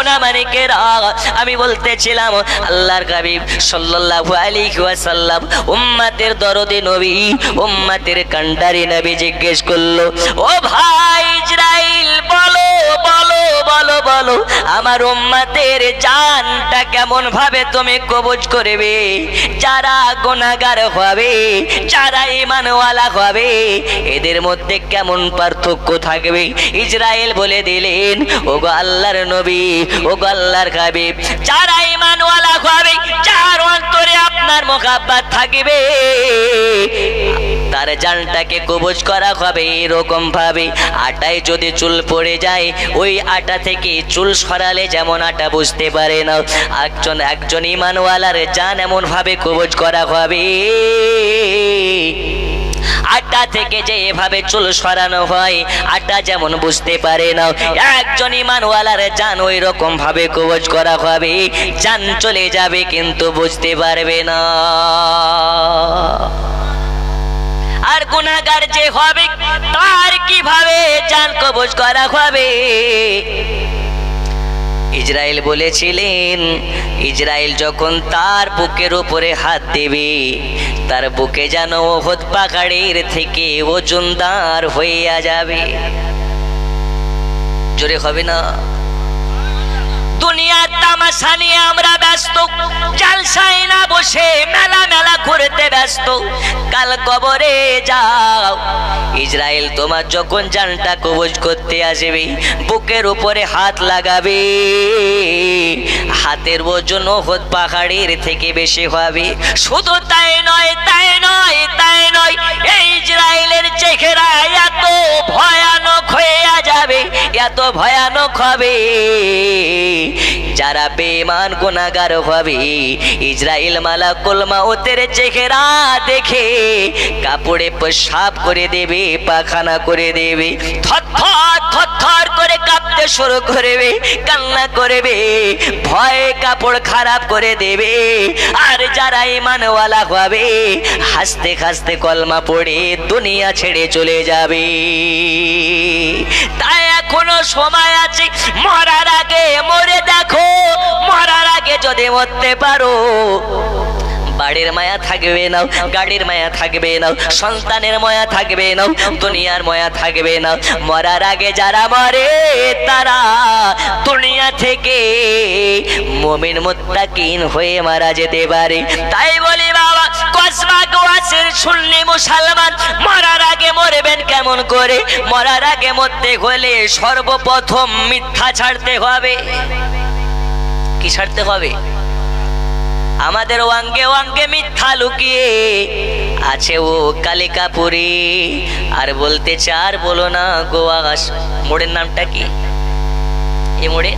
সোনামানিকেরা, আমি বলতেছিলাম আল্লাহর হাবিব সাল্লাল্লাহু আলাইহি ওয়াসাল্লাম উম্মতের দরদে নবী, উম্মতের কান্ডারি নবী জিজ্ঞেস করলো, ও ভাই ইসরাইল, বলো বলো বলো বলো আমার উম্মতের জানটা কেমন ভাবে তুমি কবজ করবে? যারা গুনাহগার হবে, যারা ঈমানওয়ালা হবে, এদের মধ্যে কেমন পার্থক্য থাকবে? ইসরাইল বলে দিলেন, ওগো আল্লাহর নবী, ওগো আল্লাহর হাবিব, যারা ঈমানওয়ালা হবে, যার অন্তরে আপনার মোহাব্বত থাকবে, তার জানটাকে কবজ করা হবে এরকম ভাবে, আটায় যদি চুল পড়ে যায়, ওই আটা থেকে চুল সরালে যেমন আটা বুঝতে পারে না, একজন ঈমানওয়ালার জান এমন ভাবে কবজ করা হবে, আটা থেকে যে এভাবে চুল সরানো হয়, আটা যেমন বুঝতে পারে না, একজন ঈমানওয়ালার জান ওই রকম ভাবে কবজ করা হবে, জান চলে যাবে কিন্তু বুঝতে পারবে না। আর গুনাহগার যে হবে, তার কিভাবে জান কবজ করা হবে? ইসরাইল বলেছিলেন, ইসরাইল যখন তার বুকের উপরে হাত দেবে, তার বুকে যেন উহুদ পাহাড়ের থেকে ওজনদার হইয়া যাবে। জোরে হবে না? দুনিয়ার তামাশা নিয়ে আমরা ব্যস্ত, জালসায় না বসে মেলা মেলা করতে ব্যস্ত, কাল কবরে যাও। ইসরাইল তোমার যখন জানটা কবজ করতে আসবে, বুকের উপরে হাত লাগাবে, হাতের ওজন উহুদ পাহাড়ের থেকে বেশি হবে। শুধু তাই নয়, তাই নয়, তাই নয়, এই ইসরাইলের চেহারা এত ভয়ানক হইয়া যাবে, এত ভয়ানক হবে, যারা বেঈমান গুনাহগার হবে, ইসরাইল মালাকুল মাউতের চেহারা দেখে কাপড়ে পেশাব করে দেবে, পায়খানা করে দেবে, থরথর থরথর করে কাঁপতে শুরু করবে, কান্না করবে, ভয়ে কাপড় খারাপ করে দেবে। আর যারা ঈমানওয়ালা হবে, হাসতে হাসতে কলমা পড়ে দুনিয়া ছেড়ে চলে যাবে। তাই এখনো সময় আছে, মরার আগে মরে দেখো, মরার আগে যদি মরতে পারো, বাড়ির মায়া থাকবে না, গাড়ির মায়া থাকবে না, সন্তানের মায়া থাকবে না, দুনিয়ার মায়া থাকবে না। মরার আগে যারা মরে, তারা দুনিয়া থেকে মুমিন মুত্তাকিন হয়ে মারা যেতে পারে। তাই বলি বাবা, কসবা গোয়াসের সুন্নি মুসলমান মরার আগে মরবেন কেমন করে? মরার আগে মরতে হলে সর্বপ্রথম মিথ্যা ছাড়তে হবে। কি ছাড়তে হবে? আমাদের অঙ্গে অঙ্গে মিথ্যা লুকিয়ে আছে, ও কালিকাপুরি। আর বলতে চার বলো না, গোয়া মোড়ের নামটা কি? এ মোড়ে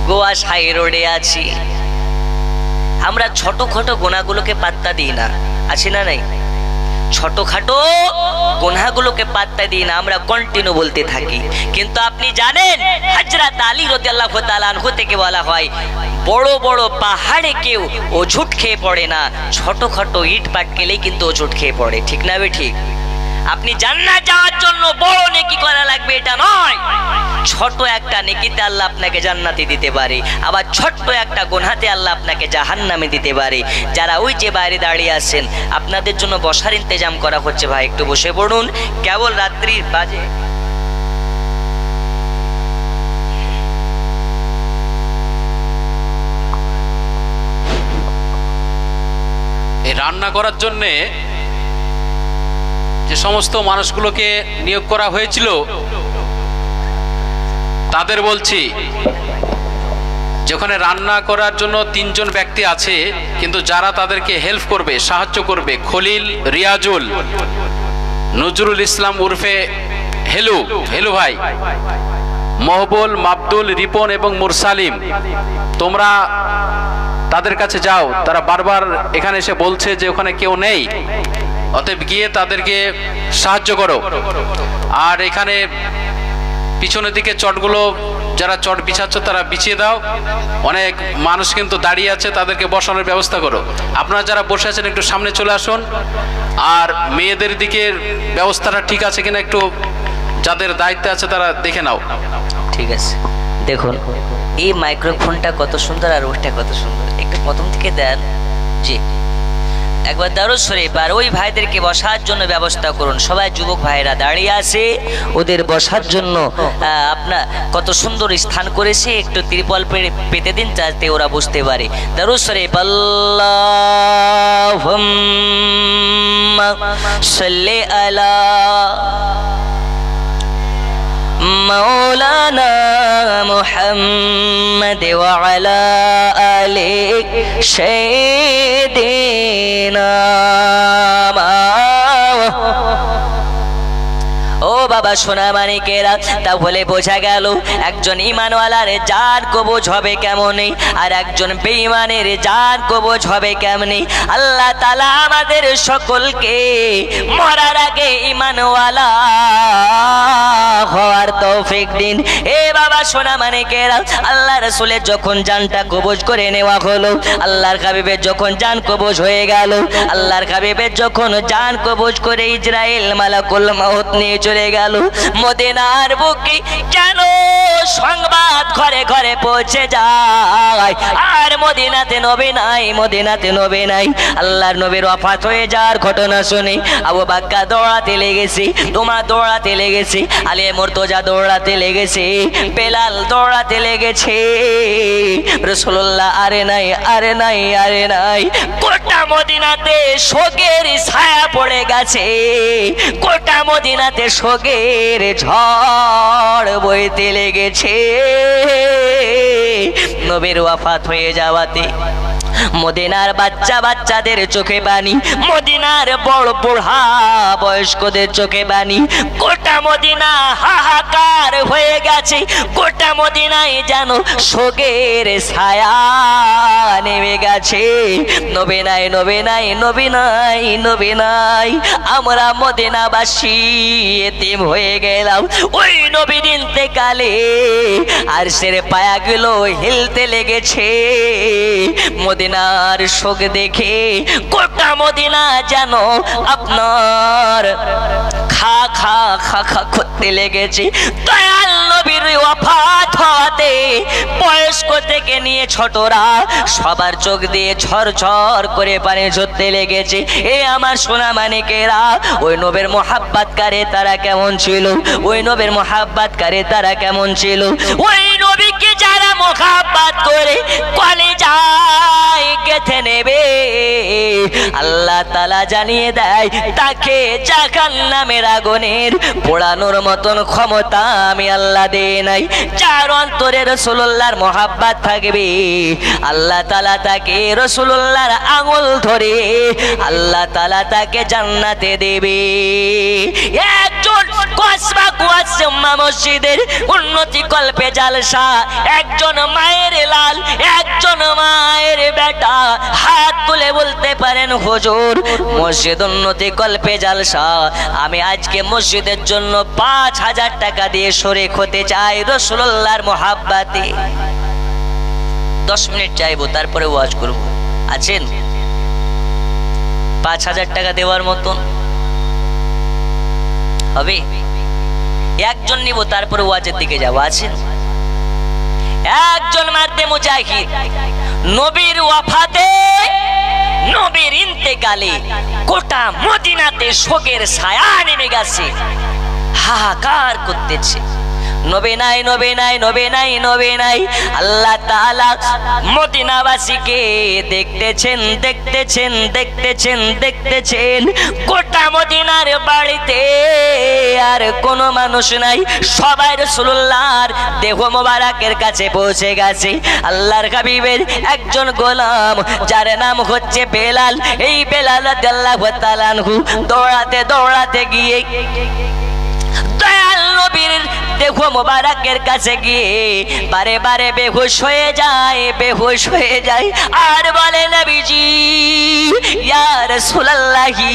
গোয়া হাই রোডে আছি আমরা। ছোটখাটো গুনাহগুলোকে পাত্তা দিই না, আছি না নাই? ছোটখাটো গুনাহগুলোকে পাত্তা দিই না, আমরা কন্টিনিউ বলতে থাকি। কিন্তু আপনি জানেন, হযরত আলী রাদিয়াল্লাহু তাআলা আনহু থেকে বলা হয়, বড় বড় পাহাড়ে কেউ ওঝুট খেয়ে পড়ে না, ছোটখাটো ইট পাটকেলেই কিন্তু ওঝুট খেয়ে পড়ে। ঠিক না বে ঠিক? আপনি জান্নাত যাওয়ার জন্য বড় নেকি করা লাগবে এটা নয়, ছোট একটা নেকিতে আল্লাহ আপনাকে জান্নাতে দিতে পারে, আবার ছোট্ট একটা গুনাহতে আল্লাহ আপনাকে জাহান্নামে দিতে পারে। যারা ওই যে বাইরে দাঁড়িয়ে আছেন, আপনাদের জন্য বসার ইন্তজাম করা হচ্ছে, ভাই একটু বসে পড়ুন। কেবল রাত্রির বাজে এই রান্না করার জন্যে যে সমস্ত মানুষগুলোকে নিয়োগ করা হয়েছিল, তাদের বলছি, যেখানে রান্না করার জন্য 3 জন ব্যক্তি আছে, কিন্তু যারা তাদেরকে হেল্প করবে, সাহায্য করবে, খলিল, রিয়াজুল, নজরুল ইসলাম উর্ফে হেলু, হেলু ভাই, মহবুল, মাবদুল, রিপন এবং মুরসালিম, তোমরা তাদের কাছে যাও। তারা বারবার এখানে এসে বলছে যে ওখানে কেউ নেই, অতএব গিয়ে তাদেরকে সাহায্য করো। আর এখানে পিছনের দিকে চটগুলো, যারা চট বিছাচ্ছ তারা বিছিয়ে দাও। অনেক মানুষ কিন্তু দাঁড়িয়ে আছে, তাদেরকে বসানোর ব্যবস্থা করো। আপনারা যারা বসে আছেন একটু সামনে চলে আসুন। আর মেয়েদের দিকের ব্যবস্থাটা ঠিক আছে কিনা একটু যাদের দায়িত্বে আছে তারা দেখে নাও। ঠিক আছে। দেখুন এই মাইক্রোফোনটা কত সুন্দর আর ওটা কত সুন্দর, একটু প্রথম থেকে দেন। জি, একবার দারুদ শরীফ আর ওই ভাইদেরকে বসার জন্য ব্যবস্থা করুন। সবাই যুবক ভাইরা দাঁড়িয়ে আছে, ওদের বসার জন্য আপনার কত সুন্দর স্থান করেছে, একটু ত্রিপল পেতে দিন যাতে ওরা বুঝতে পারে। দারুদ শরীফ আল্লাহুম্মা সাল্লি আলা مولانا محمد وعلى آل سيدنا ও বাবা সোনা মানিকেরা, তাহলে বোঝা গেল একজন ইমানওয়ালার জান কবজ হবে কেমনে আর একজন বেঈমানের জান কবজ হবে কেমনে। আল্লাহ তাআলা আমাদের সকলকে মরার আগে ইমানওয়ালা হওয়ার তৌফিক দিন। এ বাবা সোনা মানিকেরা, আল্লাহ রাসূলের যখন জানটা কবজ করে নেওয়া হলো, আল্লাহর হাবিবের যখন জান কবজ হয়ে গেল, আল্লাহর হাবিবের যখন জান কবজ করে ইসরাইল মালাকুল মউত নিয়ে চলে গেল, মদিনার বুকে কেন সংবাদ ঘরে ঘরে পৌঁছে যায় আর মদিনাতে নবী নাই, মদিনাতে নবী নাই। আল্লাহর নবীর ওয়াফাত হয়ে যাওয়ার ঘটনা শুনে আবু বকর দৌড়াতে লেগেছে, তোমার দৌড়াতে লেগেছে, আলী মুর্তজা দৌড়াতে লেগেছে, বেলাল দৌড়াতে লেগেছে। রাসূলুল্লাহ আরে নাই, আরে নাই, আরে নাই। গোটা মদিনাতে শোকের ছায়া পড়ে গেছে, গোটা মদিনাতে শোকের ঝড় বইতে লেগেছে। নবীর ওয়াফাত হয়ে যাওয়াতে মদিনার বাচ্চা বাচ্চাদের চোখে পানি, মদিনার বড় বুড়া বয়স্কদের চোখে পানি। গোটা মদিনা হাহাকার হয়ে গেছে, গোটা মদিনায় যেন শোকের ছায়া নেমে গেছে। নবী নাই, নবী নাই, নবী নাই, নবী নাই। আমরা মদিনাবাসী এতিম হয়ে গেলাম ওই নবীর ইন্তেকালে, আর সের পায়াগুলো হিলতে লেগেছে। মদিনার শোক দেখে গোটা মদিনা যেন আপনার খা খা খা খা করতে লেগেছে। দয়াল নবীর ওয়াফাত হওয়াতে বয়স্ক থেকে নিয়ে ছোটরা সবার চোখ দিয়ে ঝরঝর করে পানি ঝরতে লেগেছে। এ আমার সোনা মানিকেরা, ওই নবীর মোহাব্বত করে তারা কেমন ছিল, ওই নবীর মোহাব্বত করে তারা কেমন ছিল। ওই নবীকে যারা মোহাব্বত করে কলিজায় গেঁথে নেবে, আল্লাহ তাআলা জানিয়ে দেয় তাকে জাহান্নামের আগুনের পোড়ানোর মতন ক্ষমতা আমি আল্লাহ দেই নাই। যার অন্তরে রাসূলুল্লাহর মোহাব্বত থাকবে, আল্লাহ তাআলা তাকে রাসূলুল্লাহর আঙুল ধরে আল্লাহ তাআলা তাকে জান্নাতে দেবে। একজন কসবা কুয়াসমা মসজিদের উন্নতি কল্পে জালসা, একজন মায়ের লাল, একজন মায়ের বেটা হাত তুলে বলতে পারেন হুজুর মসজিদ উন্নতি কল্পে জালসা, আমি আজকে মসজিদের জন্য ৫,০০০ টাকা দিয়ে শরীক হতে চাই রাসূলুল্লাহর মোহাব্বতে। 10 মিনিট চাইবো, তারপরে ওয়াজ করব। আছেন ৫,০০০ টাকা দেওয়ার মতন? হবে? একজন নিব, তারপরে ওয়াজের দিকে যাবো। আছেন? একজন মারতে মুজাহিদ নবীর ওয়াফাতে, নবীর ইন্তেকালে গোটা মদিনাতে শোকের ছায়া নেমে গেছে, হাহাকার করতেছে। নবী নাই, নবী নাই, নবী নাই, নবী নাই। আল্লাহ তাআলা মদিনাবাসীকে দেখতেছেন, দেখতেছেন, দেখতেছেন, দেখতেছেন। গোটা মদিনার বাড়িতে আর কোনো মানুষ নাই, সবাই রাসূলুল্লাহর দেহ মোবারকের কাছে পৌঁছে গেছে। আল্লাহর হাবিবের একজন গোলাম যার নাম হচ্ছে বেলাল, এই বেলাল রাদিয়াল্লাহু তাআলা আনহু দৌড়াতে দৌড়াতে গিয়ে দয়াল নবীর দেহ মোবারকের কাছে গিয়ে বারে বারে বেহুশ হয়ে যায়, বেহুশ হয়ে যায়, আর বলে নবীজি, ইয়া রাসূলুল্লাহি,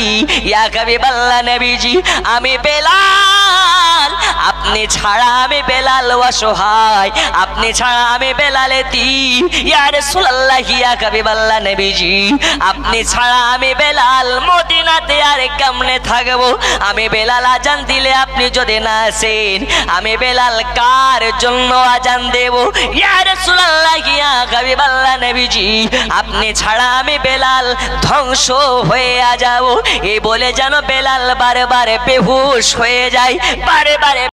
ইয়া হাবিবাল্লাহ নবীজি, আমি বেলাল আপনি ছাড়া আমি বেলাল অসহায়, আপনি ছাড়া আমি বেলাল এতিম। ইয়া রাসূলুল্লাহ ইয়া হাবিবাল্লাহ নবীজি, আপনি ছাড়া আমি বেলাল মদিনাতে আর কেমনে থাকবো? আমি বেলাল আজান দিলে আপনি যদি না আসেন, আমি বেলাল কার জন্য আজান দেব? ইয়া রাসূলুল্লাহ ইয়া হাবিবাল্লাহ নবীজি, আপনি ছাড়া আমি বেলাল ধ্বংস হয়ে যাব। এই বলে যেন বেলাল বারে বারে বেহুশ হয়ে যায়, বারে বারে